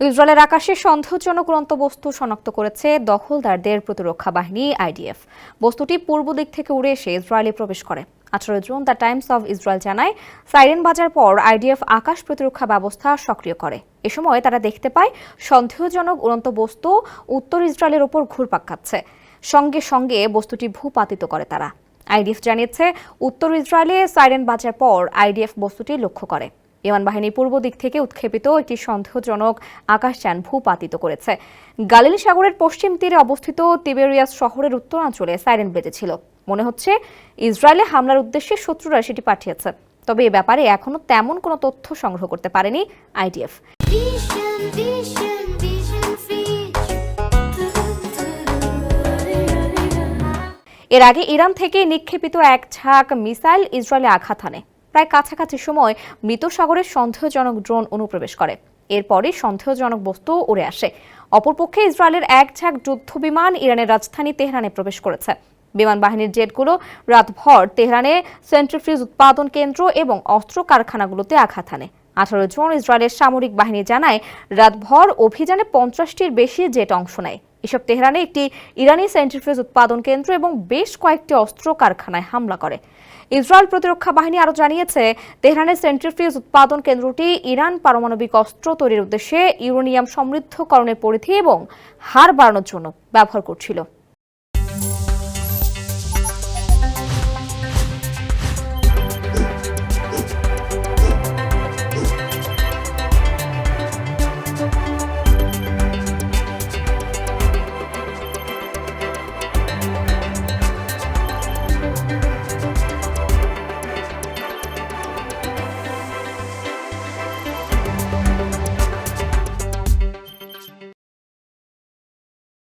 ইসরায়েলের আকাশে সন্দেহজনক উড়ন্ত বস্তু শনাক্ত করেছে দখলদারদের প্রতিরক্ষা বাহিনী আইডিএফ। বস্তুটি পূর্ব দিক থেকে উড়ে এসে ইসরায়েলে প্রবেশ করে। 18 June the Times of Israel জানায়, সাইরেন বাজার পর আইডিএফ আকাশ প্রতিরক্ষা ব্যবস্থা সক্রিয় করে। এ সময় তারা দেখতে পায় সন্দেহজনক উড়ন্ত বস্তু উত্তর ইসরায়েলের ওপর ঘুরপাক খাচ্ছে। সঙ্গে সঙ্গে বস্তুটি ভূপাতিত করে তারা। আইডিএফ জানিয়েছে, উত্তর ইসরায়েলে সাইরেন বাজার পর আইডিএফ বস্তুটি লক্ষ্য করে। বিমান বাহিনী পূর্ব দিক থেকে উৎক্ষেপিত একটি সন্দেহজনক আকাশযান ভূপাতিত করেছে। গালিলি সাগরের পশ্চিম তীরে অবস্থিত তিবেরিয়াস শহরের উত্তরাঞ্চলে সাইরেন বেজেছিল। মনে হচ্ছে ইসরায়েলে হামলার উদ্দেশ্যে শত্রুরা সেটি পাঠিয়েছে। তবে এ ব্যাপারে এখনো তেমন কোনো তথ্য সংগ্রহ করতে পারেনি আইডিএফ। এর আগে ইরান থেকে নিক্ষেপিত এক ঝাঁক মিসাইল ইসরায়েলে আঘাত হানে। প্রায় কাছাকাছি সময় মৃত সাগরের সন্দেহজনক ড্রোন অনুপ্রবেশ করে। এরপরই সন্দেহজনক বস্তু উড়ে আসে। অপরপক্ষে ইসরায়েলের এক ঝাঁক যুদ্ধবিমান ইরানের রাজধানী তেহরানে প্রবেশ করেছে। বিমান বাহিনীর জেটগুলো রাতভর তেহরানে সেন্ট্রিফিউজ উৎপাদন কেন্দ্র এবং অস্ত্র কারখানাগুলোতে আঘাত হানে। 18 জুন ইসরায়েলের সামরিক বাহিনী জানায়, রাতভর অভিযানে 50টির বেশি জেট অংশ নেয়। এসব তেহরানে একটি ইরানি সেন্ট্রিফিউজ উৎপাদন কেন্দ্র এবং বেশ কয়েকটি অস্ত্র কারখানায় হামলা করে। ইসরায়েল প্রতিরক্ষা বাহিনী আরও জানিয়েছে, তেহরানের সেন্ট্রিফিউজ উৎপাদন কেন্দ্রটি ইরান পারমাণবিক অস্ত্র তৈরির উদ্দেশ্যে ইউরেনিয়াম সমৃদ্ধকরণের পরিধি এবং হার বাড়ানোর জন্য ব্যবহার করছিল।